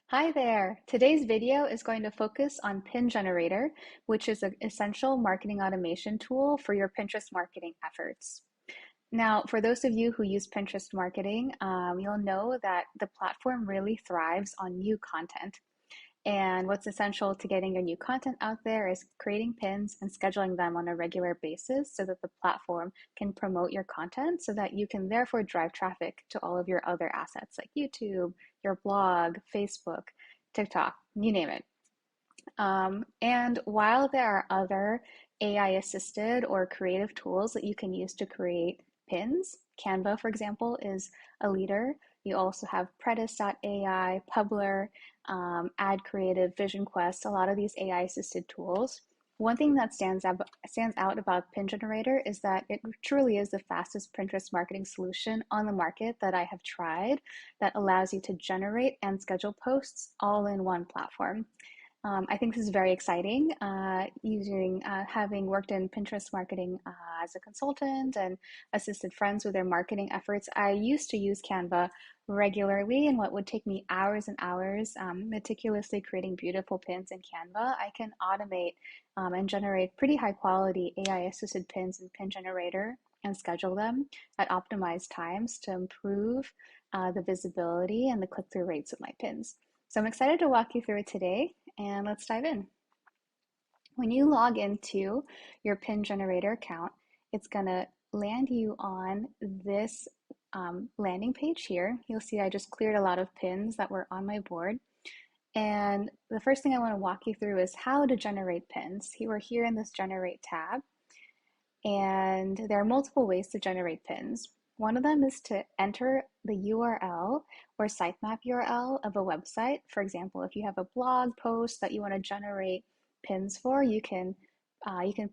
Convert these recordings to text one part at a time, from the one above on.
Hi there. Today's video is going to focus on Pin Generator, which is an essential marketing automation tool for your Pinterest marketing efforts. Now, for those of you who use Pinterest marketing, you'll know that the platform really thrives on new content. And what's essential to getting your new content out there is creating pins and scheduling them on a regular basis so that the platform can promote your content so that you can therefore drive traffic to all of your other assets like YouTube, your blog, Facebook, TikTok, you name it. And while there are other AI assisted or creative tools that you can use to create pins, Canva, for example, is a leader. You also have Predis.ai, Publer, Ad Creative, Vision Quest, a lot of these AI assisted tools. One thing that stands out about Pin Generator is that it truly is the fastest Pinterest marketing solution on the market that I have tried that allows you to generate and schedule posts all in one platform. I think this is very exciting. Having worked in Pinterest marketing as a consultant and assisted friends with their marketing efforts, I used to use Canva regularly, and what would take me hours and hours meticulously creating beautiful pins in Canva, I can automate and generate pretty high quality AI assisted pins in Pin Generator and schedule them at optimized times to improve the visibility and the click through rates of my pins. So I'm excited to walk you through it today, and let's dive in. When you log into your pin generator account, it's going to land you on this landing page here. You'll see I just cleared a lot of pins that were on my board. And the first thing I want to walk you through is how to generate pins. We're here in this generate tab, and there are multiple ways to generate pins. One of them is to enter the URL or sitemap URL of a website. For example, if you have a blog post that you want to generate pins for, you can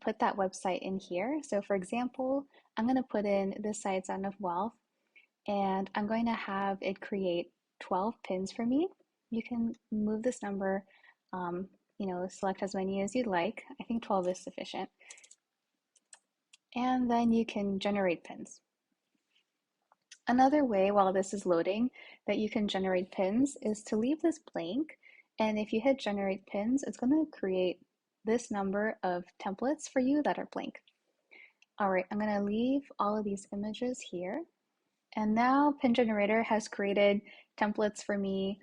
put that website in here. So for example, I'm going to put in this site, Son of Wealth, and I'm going to have it create 12 pins for me. You can move this number, select as many as you'd like. I think 12 is sufficient. And then you can generate pins. Another way, while this is loading, that you can generate pins is to leave this blank. And if you hit generate pins, it's going to create this number of templates for you that are blank. All right, I'm going to leave all of these images here. And now Pin Generator has created templates for me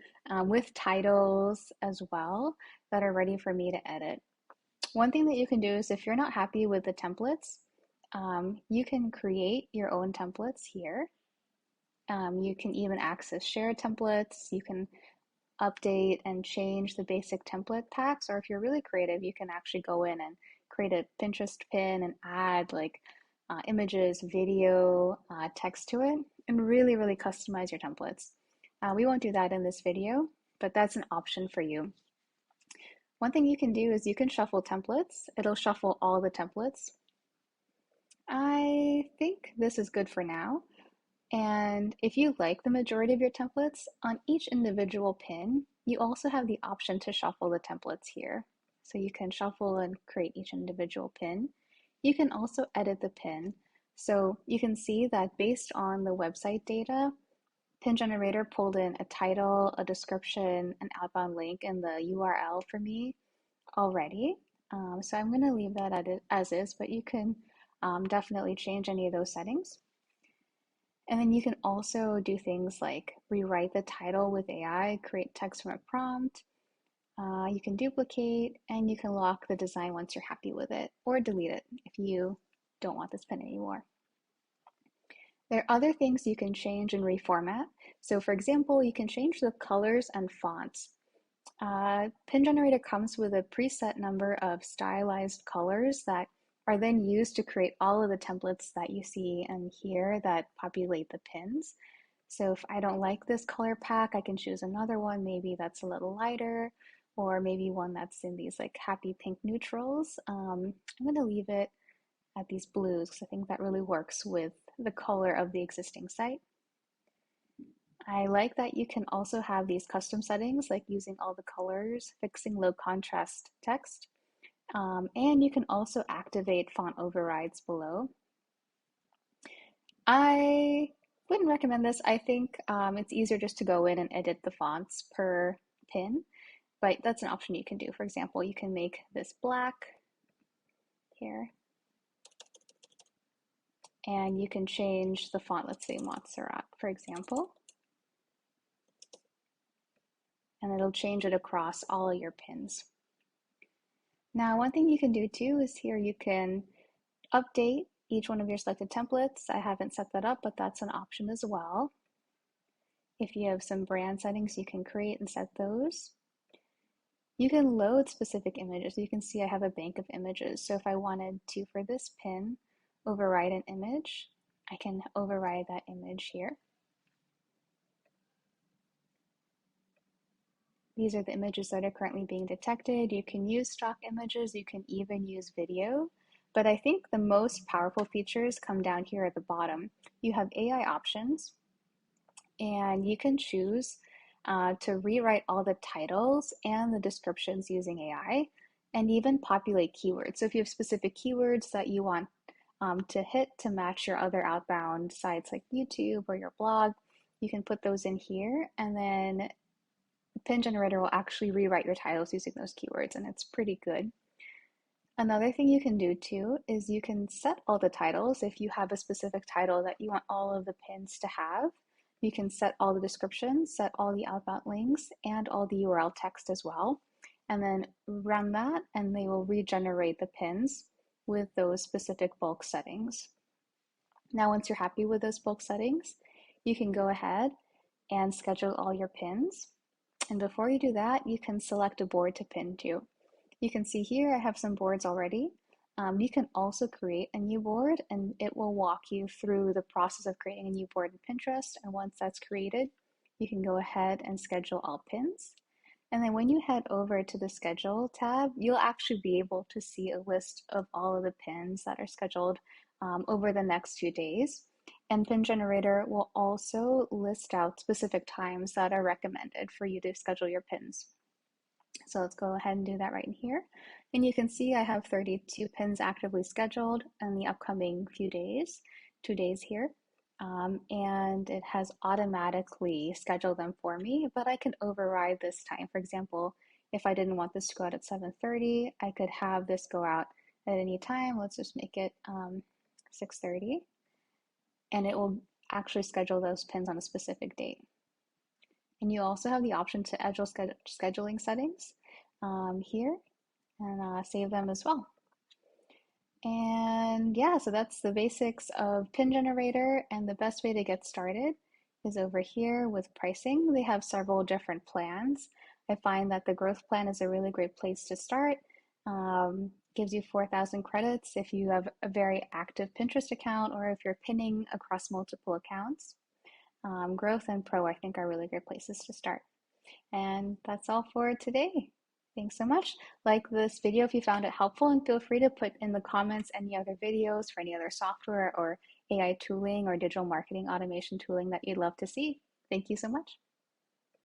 with titles as well that are ready for me to edit. One thing that you can do is if you're not happy with the templates, you can create your own templates here. You can even access shared templates. You can update and change the basic template packs, or if you're really creative, you can actually go in and create a Pinterest pin and add like images, video, text to it, and really, really customize your templates. We won't do that in this video, but that's an option for you. One thing you can do is you can shuffle templates. It'll shuffle all the templates. I think this is good for now. And if you like the majority of your templates, on each individual pin, you also have the option to shuffle the templates here. So you can shuffle and create each individual pin. You can also edit the pin. So you can see that based on the website data, Pin Generator pulled in a title, a description, an outbound link, and the URL for me already. So I'm going to leave that as is, but you can definitely change any of those settings. And then you can also do things like rewrite the title with AI, create text from a prompt. You can duplicate, and you can lock the design once you're happy with it, or delete it if you don't want this pin anymore. There are other things you can change and reformat. So for example, you can change the colors and fonts. Pin Generator comes with a preset number of stylized colors that are then used to create all of the templates that you see and here that populate the pins. So if I don't like this color pack, I can choose another one, maybe that's a little lighter, or maybe one that's in these like happy pink neutrals. I'm going to leave it at these blues because I think that really works with the color of the existing site. I like that you can also have these custom settings like using all the colors, fixing low contrast text, and you can also activate font overrides below. I wouldn't recommend this. I think it's easier just to go in and edit the fonts per pin, but that's an option you can do. For example, you can make this black here, and you can change the font, let's say Montserrat, for example, and it'll change it across all of your pins. Now, one thing you can do too is here you can update each one of your selected templates. I haven't set that up, but that's an option as well. If you have some brand settings, you can create and set those. You can load specific images. You can see I have a bank of images. So if I wanted to, for this pin, override an image, I can override that image here. These are the images that are currently being detected. You can use stock images, you can even use video, but I think the most powerful features come down here at the bottom. You have AI options, and you can choose to rewrite all the titles and the descriptions using AI, and even populate keywords. So if you have specific keywords that you want to hit to match your other outbound sites like YouTube or your blog, you can put those in here, and then Pin Generator will actually rewrite your titles using those keywords, and it's pretty good. Another thing you can do too is you can set all the titles. If you have a specific title that you want all of the pins to have, you can set all the descriptions, set all the outbound links, and all the URL text as well, and then run that, and they will regenerate the pins with those specific bulk settings. Now, once you're happy with those bulk settings, you can go ahead and schedule all your pins. And before you do that, you can select a board to pin to. You can see here I have some boards already. You can also create a new board, and it will walk you through the process of creating a new board in Pinterest. And once that's created, you can go ahead and schedule all pins. And then when you head over to the schedule tab, you'll actually be able to see a list of all of the pins that are scheduled over the next few days. And Pin Generator will also list out specific times that are recommended for you to schedule your pins. So let's go ahead and do that right in here. And you can see I have 32 pins actively scheduled in the upcoming few days, 2 days here. And it has automatically scheduled them for me, but I can override this time. For example, if I didn't want this to go out at 7:30, I could have this go out at any time. Let's just make it 6:30. And it will actually schedule those pins on a specific date. And you also have the option to edit scheduling settings here, and save them as well. And yeah, so that's the basics of Pin Generator, and the best way to get started is over here with pricing. They have several different plans. I find that the growth plan is a really great place to start. Gives you 4,000 credits if you have a very active Pinterest account or if you're pinning across multiple accounts. Growth and Pro, I think, are really great places to start. And that's all for today. Thanks so much. Like this video if you found it helpful, and feel free to put in the comments any other videos for any other software or AI tooling or digital marketing automation tooling that you'd love to see. Thank you so much.